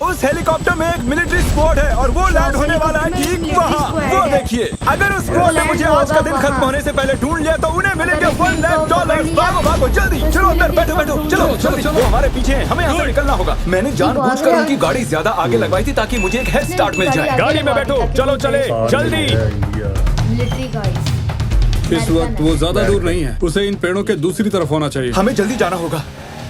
उस हेलीकॉप्टर में एक मिलिट्री स्क्वाड है और वो लैंड होने वाला है ठीक वहाँ। वो देखिए, अगर उस स्क्वाड ने मुझे आज का दिन खत्म होने से पहले ढूंढ लिया तो उन्हें मिलेंगे $1,00,000। भागो भागो जल्दी, चलो अंदर, बैठो बैठो, चलो चलो। वो हमारे पीछे हैं, हमें यहाँ से निकलना होगा। मैंने जानबूझकर उनकी गाड़ी ज्यादा आगे लगवाई थी ताकि मुझे एक हेड स्टार्ट मिल जाए। गाड़ी में बैठो, चलो चले जल्दी। Military guys. इस वक्त वो ज्यादा दूर नहीं है, उसे इन पेड़ों के दूसरी तरफ होना चाहिए। हमें जल्दी जाना होगा।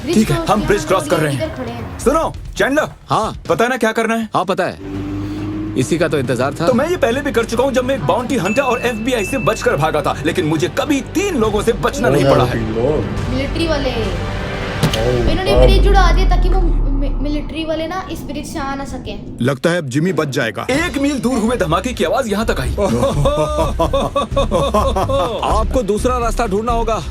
ठीक है, हम ब्रिज क्रॉस कर रहे हैं। सुनो चैंडलर, हाँ पता है ना क्या करना है? हाँ पता है, इसी का तो इंतजार था। तो मैं ये पहले भी कर चुका हूँ जब मैं एक बाउंटी हंटर और FBI से बचकर भागा था, लेकिन मुझे कभी 3 लोगों से बचना नहीं पड़ा है। मिलिट्री वाले इन्होंने ब्रिज उड़ा दिया ताकि वो मिलिट्री वाले ना इस ब्रिज से आ ना सके। लगता है अब जिमी बच जाएगा। 1 मील दूर हुए धमाके की आवाज यहाँ तक आई। आपको दूसरा रास्ता ढूंढना होगा।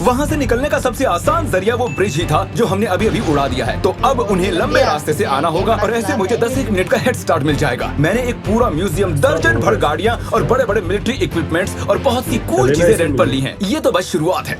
वहाँ से निकलने का सबसे आसान जरिया वो ब्रिज ही था जो हमने अभी अभी उड़ा दिया है। तो अब उन्हें लंबे रास्ते से आना होगा और ऐसे मुझे 10-1 मिनट का हेड स्टार्ट मिल जाएगा। मैंने एक पूरा म्यूजियम, दर्जन भर गाड़ियाँ और बड़े बड़े मिलिट्री इक्विपमेंट्स और बहुत सी कूल चीजें रेंट पर ली हैं। ये तो बस शुरुआत है।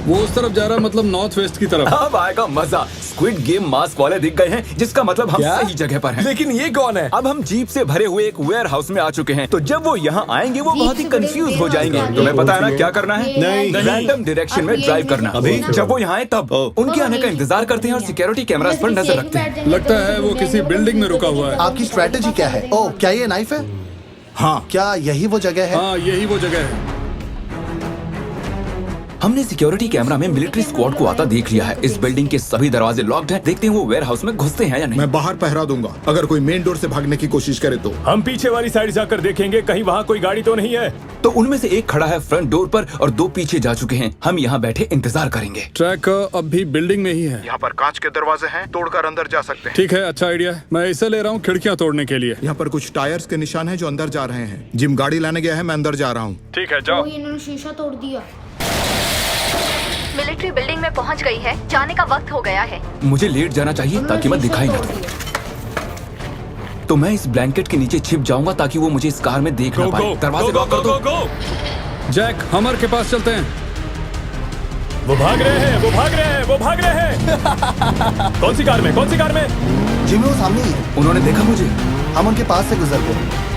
वो उस तरफ जा रहा है, मतलब नॉर्थ वेस्ट की तरफ। अब आएगा मजा। स्क्विड गेम मास्क वाले दिख गए हैं, जिसका मतलब हम सही जगह पर हैं। लेकिन ये कौन है? अब हम जीप से भरे हुए एक वेयर हाउस में आ चुके हैं। तो जब वो यहाँ आएंगे वो बहुत ही कंफ्यूज हो जाएंगे। तुम्हें पता है ना क्या करना है? नहीं। रैंडम डायरेक्शन में ड्राइव करना। अभी? जब वो यहाँ आए तब उनके आने का इंतजार करते हैं और सिक्योरिटी कैमरास पर नजर रखते हैं। लगता है वो किसी बिल्डिंग में रुका हुआ है। आपकी स्ट्रेटेजी क्या है? ओह, क्या ये नाइफ है? हाँ, क्या यही वो जगह है? हाँ यही वो जगह है। हमने सिक्योरिटी कैमरा में मिलिट्री स्क्वाड को आता देख लिया है। इस बिल्डिंग के सभी दरवाजे लॉक्ड हैं। देखते हैं वो वेयर हाउस में घुसते हैं या नहीं। मैं बाहर पहरा दूंगा, अगर कोई मेन डोर से भागने की कोशिश करे तो। हम पीछे वाली साइड जाकर देखेंगे, कहीं वहाँ कोई गाड़ी तो नहीं है। तो उनमें से एक खड़ा है फ्रंट डोर पर और 2 पीछे जा चुके हैं। हम यहाँ बैठे इंतजार करेंगे। ट्रैक अब भी बिल्डिंग में ही है। यहाँ पर कांच के दरवाजे हैं, तोड़कर अंदर जा सकते हैं। ठीक है, अच्छा आइडिया है। मैं इसे ले रहा हूँ खिड़कियाँ तोड़ने के लिए। यहाँ पर कुछ टायर्स के निशान हैं जो अंदर जा रहे हैं। जिम गाड़ी लाने गया है, मैं अंदर जा रहा हूँ। ठीक है, जाओ। ओह, इन्होंने शीशा तोड़ दिया। मिलिट्री बिल्डिंग में पहुंच गई है, जाने का वक्त हो गया है। मुझे लेट जाना चाहिए ताकि मैं दिखाई न दूं। तो मैं इस ब्लैंकेट के नीचे छिप जाऊंगा ताकि वो मुझे इस कार में देख ना पाए। दरवाजे लॉक कर दो। जैक, हमर के पास चलते हैं। वो भाग रहे हैं, वो भाग रहे हैं, वो भाग रहे हैं। कौन सी कार में, कौन सी कार में? जिमी वो सामने ही है। उन्होंने देखा मुझे। हम उनके पास से गुजर गए।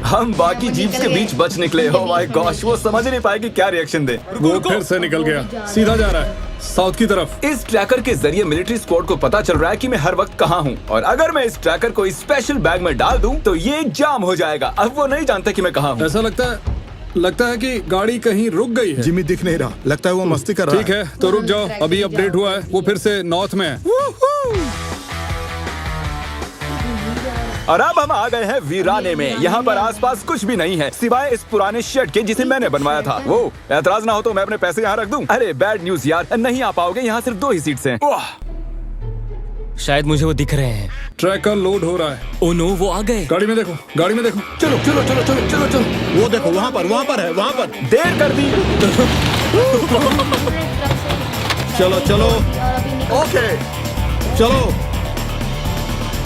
हम बाकी जीप्स के बीच बच निकले। ओह माय गॉश, वो समझ नहीं पाए कि क्या रिएक्शन दे। वो फिर से निकल गया, सीधा जा रहा है साउथ की तरफ। इस ट्रैकर के जरिए मिलिट्री स्क्वाड को पता चल रहा है कि मैं हर वक्त कहाँ हूँ और अगर मैं इस ट्रैकर को इस स्पेशल बैग में डाल दूं तो ये जाम हो जाएगा। अब वो नहीं जानता कि मैं कहाँ हूँ। ऐसा लगता है कि गाड़ी कहीं रुक गई है। जिमी दिख नहीं रहा, लगता है वो मस्ती कर रहा है। ठीक है, तो रुक जाओ, अभी अपडेट हुआ है, वो फिर से नॉर्थ में है। और अब हम आ गए हैं वीराने में। यहाँ पर आसपास कुछ भी नहीं है सिवाय इस पुराने शेड के जिसे मैंने बनवाया था। वो एतराज ना हो तो मैं अपने पैसे यहाँ रख दूं। अरे बैड न्यूज यार, नहीं आ पाओगे, यहाँ सिर्फ 2 ही सीट्स हैं। शायद मुझे वो दिख रहे हैं। ट्रैकर लोड हो रहा है। ओह नो, वो आ गए। गाड़ी में देखो, गाड़ी में देखो। चलो चलो चलो चलो चलो चलो। वो देखो, वहाँ पर है, वहाँ पर। देर कर दी। चलो चलो, ओके चलो।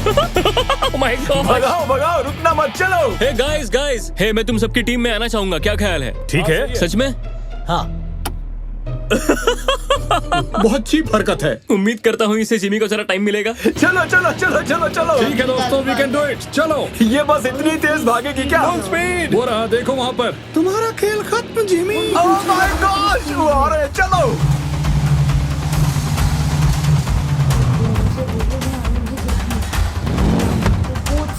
Oh my God! भगाओ भगाओ, रुकना मत, चलो। हे गाइस, हे मैं तुम सबकी टीम में आना चाहूंगा, क्या ख्याल है? ठीक है। सच में? हाँ। बहुत चीप हरकत है। उम्मीद करता हूँ इसे जिमी को जरा टाइम मिलेगा। चलो चलो चलो चलो चलो। ठीक है दोस्तों, वी कैन डू इट, चलो। ये बस इतनी तेज भागेगी क्या? स्पीड। वो रहा, देखो वहाँ पर। तुम्हारा खेल खत्म जिमी। ओह माय गॉश, वो आ रहे हैं, चलो।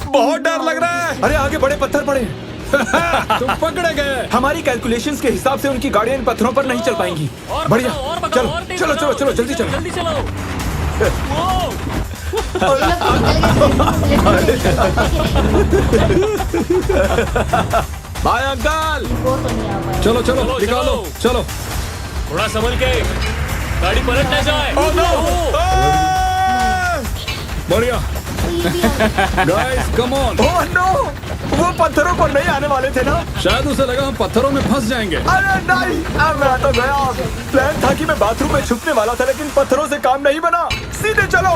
बहुत डर लग रहा है। अरे आगे बड़े पत्थर पड़े। तुम पकड़े गए। हमारी कैलकुलेशंस के हिसाब से उनकी गाड़ियां इन पत्थरों पर नहीं चल पाएंगी। बढ़िया, चलो चलो चलो चलो, जल्दी चलो। जल्दी चलो। Bye uncle. चलो चलो, निकालो, चलो। थोड़ा संभल के, गाड़ी पलट ना जाए। Oh no. बढ़िया। Guys come on. Oh no, वो पत्थरों पर नहीं आने वाले थे ना? शायद उसे लगा हम पत्थरों में फंस जाएंगे। अरे नहीं, अब मैं तो गया। प्लान था कि मैं बाथरूम में छुपने वाला था, लेकिन पत्थरों से काम नहीं बना। सीधे चलो।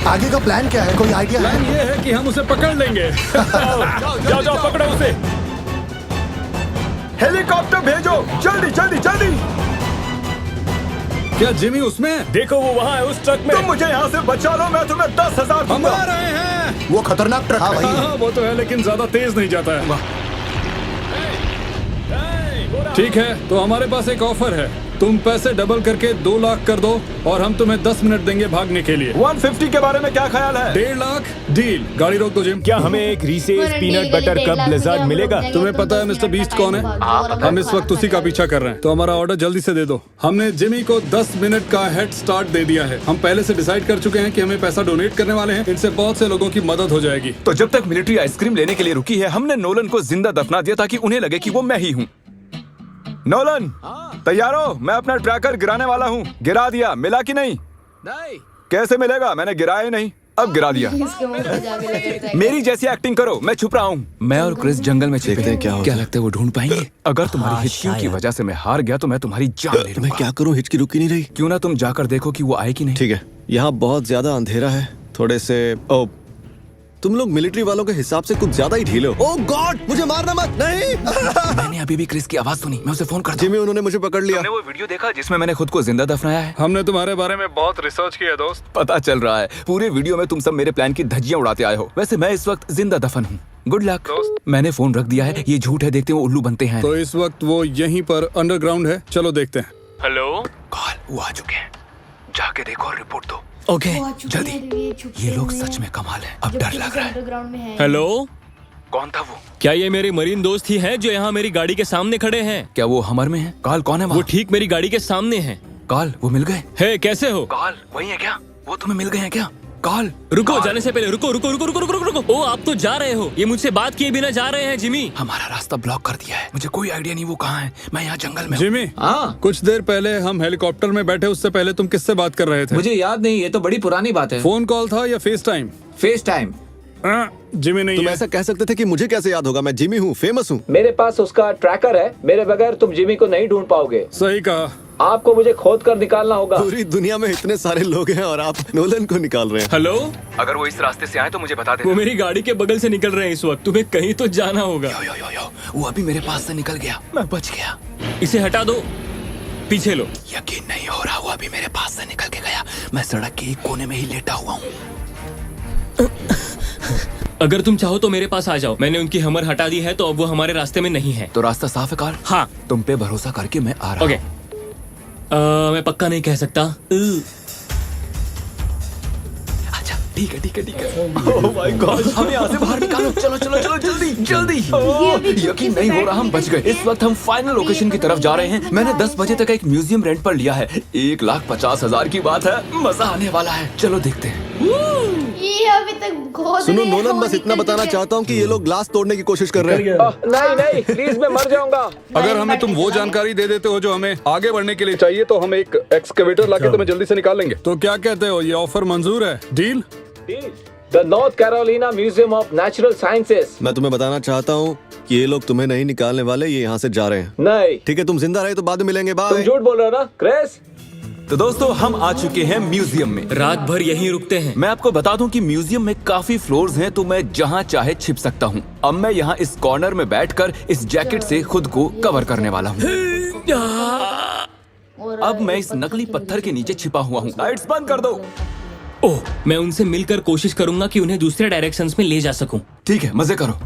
आगे का प्लान क्या है? कोई आइडिया प्लान है? ये है कि हम उसे पकड़ लेंगे। जाओ जाओ, पकड़ो उसे। हेलीकॉप्टर भेजो, जल्दी जल्दी जल्दी। क्या जिमी उसमें है? देखो वो वहाँ है उस ट्रक में। तुम मुझे यहाँ से बचा लो, मैं तुम्हें 10,000 हम दूंगा। आ रहे हैं। वो खतरनाक ट्रक हाँ है। वही है। हाँ वो तो है, लेकिन ज्यादा तेज नहीं जाता है। ठीक है, तो हमारे पास एक ऑफर है। तुम पैसे डबल करके 2 लाख कर दो और हम तुम्हें 10 मिनट देंगे भागने के लिए। 150 के बारे में क्या ख्याल है? 1.5 लाख डील। गाड़ी रोक दो जिम। क्या हमें एक recess peanut butter cup Blizzard मिलेगा? तुम्हें पता है मिस्टर बीस्ट कौन है? हम इस वक्त उसी का पीछा कर रहे हैं, तो हमारा ऑर्डर जल्दी से दे दो। हमने जिमी को 10 मिनट का हेड स्टार्ट दे दिया है। हम पहले से डिसाइड कर चुके हैं कि हमें पैसा डोनेट करने वाले हैं। इनसे बहुत से लोगों की मदद हो जाएगी। तो जब तक मिलिट्री आइसक्रीम लेने के लिए रुकी है, हमने नोलन को जिंदा दफना दिया ताकि उन्हें लगे कि वो मैं ही हूँ। नोलन, तैयार हो? मैं अपना ट्रैकर गिराने वाला हूँ। गिरा दिया, मिला कि नहीं? नहीं। कैसे मिलेगा? मैंने गिराया ही नहीं, अब गिरा दिया। इसके मुंह पे जाके लगता है। मेरी जैसी एक्टिंग करो, मैं छुप रहा हूँ। मैं और क्रिस जंगल में छिपे हैं। क्या लगता है वो ढूंढ पाएंगे? अगर तुम्हारी हिचकियों की वजह से मैं हार गया तो मैं तुम्हारी जान ले लूंगा। मैं क्या करूं, हिचकी रुकी नहीं रही। क्यों ना तुम जाकर देखो कि वो आए कि नहीं। ठीक है, यहाँ बहुत ज्यादा अंधेरा है। थोड़े से ओ, तुम लोग मिलिट्री वालों के हिसाब से कुछ ज्यादा ही ढीले हो। ओह गॉड, मुझे मारना मत। नहीं मैंने अभी भी क्रिस की आवाज सुनी, मैं उसे फोन करता हूँ। जिमी, उन्होंने मुझे पकड़ लिया। तुमने वो वीडियो देखा जिसमें मैंने खुद को जिंदा दफनाया है? हमने तुम्हारे बारे में बहुत रिसर्च किया दोस्त। पता चल रहा है पूरे वीडियो में तुम सब मेरे प्लान की धज्जियां उड़ाते आए हो। वैसे मैं इस वक्त जिंदा दफन हूँ। गुड लक दोस्त। मैंने फोन रख दिया है, ये झूठ है, देखते हैं वो उल्लू बनते हैं। तो इस वक्त वो यहीं पर अंडरग्राउंड है, चलो देखते हैं। हेलो, कॉल, वो आ चुके हैं। जाके देखो और रिपोर्ट दो। ओके, वो आ चुके जल्दी। हैं, छुपे ये लोग हुए सच हैं। में कमाल है, अब जब डर पुलिस लग रहा है। अंडरग्राउंड में है। हेलो, कौन था वो? क्या ये मेरे मरीन दोस्त ही हैं जो यहाँ मेरी गाड़ी के सामने खड़े हैं? क्या वो हमर में है? कॉल, कौन है वो वहाँ? ठीक मेरी गाड़ी के सामने हैं। कॉल, वो मिल गए? हे, कैसे हो? कॉल, वही है क्या? वो तुम्हें मिल गए हैं क्या? कॉल, रुको, कॉल। जाने से पहले रुको रुको रुको रुको रुको रुको। ओ, आप तो जा रहे हो? ये मुझसे बात किए बिना जा रहे हैं जिमी। हमारा रास्ता ब्लॉक कर दिया है, मुझे कोई आइडिया नहीं वो कहाँ है। मैं यहाँ जंगल में हूँ। जिमी, हाँ, कुछ देर पहले हम हेलीकॉप्टर में बैठे, उससे पहले तुम किससे बात कर रहे थे? मुझे याद नहीं, ये तो बड़ी पुरानी बात है। फोन कॉल था या face time? Face time. Jimmy नहीं तुम है। ऐसा कह सकते थे कि मुझे कैसे याद होगा, मैं जिमी हूँ, फेमस हूँ। मेरे पास उसका ट्रैकर है, मेरे बगैर तुम जिमी को नहीं ढूंढ पाओगे। सही कहा। आपको मुझे खोद कर निकालना होगा। पूरी दुनिया में इतने सारे लोग हैं और आप नोलन को निकाल रहे हैं। हेलो, अगर वो इस रास्ते से आए तो मुझे बता वो देना। मेरी गाड़ी के बगल से निकल रहे हैं इस वक्त। तुम्हें कहीं तो जाना होगा। यो, यो, यो, यो, वो अभी मेरे पास से निकल गया, मैं बच गया। इसे हटा दो, पीछे लो। यकीन नहीं हो रहा, वो अभी मेरे पास से निकल के गया। मैं सड़क के एक कोने में ही लेटा हुआ हूँ। अगर तुम चाहो तो मेरे पास आ जाओ। मैंने उनकी हमर हटा दी है, तो अब वो हमारे रास्ते में नहीं है। तो रास्ता साफ है कार्ल? हाँ। तुम पे भरोसा करके मैं आ रहा ओके, हूँ। मैं पक्का नहीं कह सकता। अच्छा, ठीक है, ठीक है, ठीक है। ओह माय गॉड, हमें यहाँ से बाहर निकालो। चलो चलो चलो, जल्दी जल्दी। यकीन नहीं हो रहा, हम बच गए। इस वक्त हम फाइनल लोकेशन की तरफ जा रहे हैं। मैंने 10 बजे तक एक म्यूजियम रेंट पर लिया है। 1,50,000 की बात है, मजा आने वाला है। चलो देखते हैं। ये अभी तक खोद सुनो रहे हैं, नोलन, वो बस इतना निकल बताना चुके हैं। चाहता हूँ कि ये लोग ग्लास तोड़ने की कोशिश कर रहे हैं। नहीं नहीं, प्लीज मैं मर जाऊंगा। अगर हमें तुम वो जानकारी दे देते हो जो हमें आगे बढ़ने के लिए चाहिए, तो हम एक एक्सकेवेटर लाके तुम्हें जल्दी से निकाल लेंगे। तो क्या कहते हो, ये ऑफर मंजूर है? Deal? The north Carolina museum of natural sciences. मैं तुम्हें बताना चाहता हूँ कि ये लोग तुम्हें नहीं निकालने वाले, ये यहाँ से जा रहे हैं। नहीं, ठीक है, तुम जिंदा रहे तो बाद में मिलेंगे। तुम बाय। झूठ बोल रहे हो ना क्रिस? तो दोस्तों, हम आ चुके हैं म्यूजियम में। रात भर यहीं रुकते हैं। मैं आपको बता दूं कि म्यूजियम में काफी फ्लोर्स हैं, तो मैं जहां चाहे छिप सकता हूं। अब मैं यहां इस कॉर्नर में बैठकर इस जैकेट से खुद को कवर करने वाला हूं। और अब मैं इस नकली पत्थर के नीचे छिपा हुआ हूं। लाइट्स बंद कर दो। ओह, मैं उनसे मिलकर कोशिश करूंगा कि उन्हें दूसरे डायरेक्शंस में ले जा सकूं। ठीक है, मजे करो।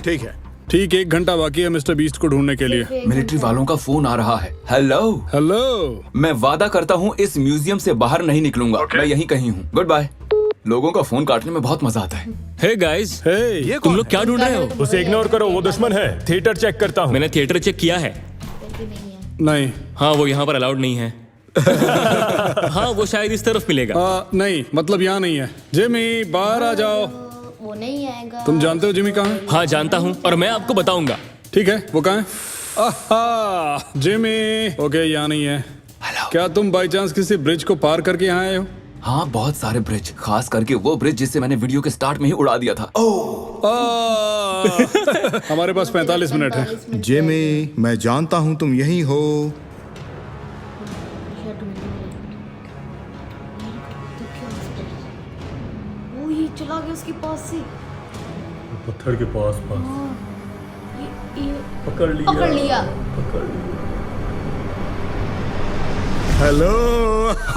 ठीक है। ठीक, 1 घंटा बाकी है मिस्टर बीस्ट को ढूंढने के लिए। मिलिट्री वालों का फोन आ रहा है। Hello hello. मैं वादा करता हूँ इस म्यूजियम से बाहर नहीं निकलूंगा। मैं यहीं कहीं हूँ। Good bye. लोगों का फोन काटने में बहुत मजा आता है। हे गाइस, हे, तुम लोग क्या ढूंढ रहे हो? उसे इग्नोर करो, वो दुश्मन है। थिएटर चेक करता हूँ। मैंने थिएटर चेक किया है। नहीं। हाँ, वो यहाँ पर अलाउड नहीं है। हाँ, वो शायद इस तरफ मिलेगा। नहीं, मतलब यहाँ नहीं है। जिमी, बाहर आ जाओ। वो नहीं आएगा। तुम जानते हो जिमी कहाँ है? हाँ, जानता हूँ और मैं आपको बताऊंगा। ठीक है, वो कहाँ है? आहा, जिमी। ओके, यहाँ नहीं है। हेलो। क्या तुम बाई चांस किसी ब्रिज को पार करके यहाँ आए हो? हाँ, बहुत सारे ब्रिज, खास करके वो ब्रिज जिसे मैंने वीडियो के स्टार्ट में ही उड़ा दिया था। हमारे पास 45 मिनट है। जिमी, मैं जानता हूँ तुम यहीं हो। वो ये चला गया उसके पास से। पत्थर के पास ये पकड़ पकड़ लिया। हेलो।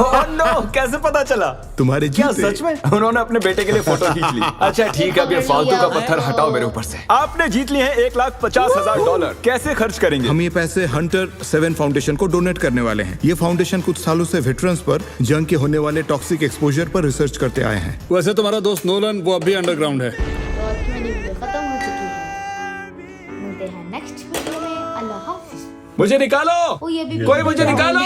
ओह नो, कैसे पता चला? तुम्हारे क्या जूते। सच में? उन्होंने अपने बेटे के लिए फोटो खींच ली। अच्छा ठीक है, अब ये फालतू का पत्थर हटाओ मेरे ऊपर से। आपने जीत लिए हैं $1,50,000। कैसे खर्च करेंगे? हम ये पैसे हंटर 7 फाउंडेशन को डोनेट करने वाले हैं। ये फाउंडेशन कुछ सालों से वेटरन्स पर जंग के होने वाले टॉक्सिक एक्सपोजर पर रिसर्च करते आए हैं। वैसे तुम्हारा दोस्त नोलन वो अभी अंडरग्राउंड है। तो आज की मेरी वीडियो खत्म हो चुकी है। मिलते हैं नेक्स्ट वीडियो में। अल्लाह हाफिज। मुझे निकालो, ओ ये भी कोई मुझे निकालो।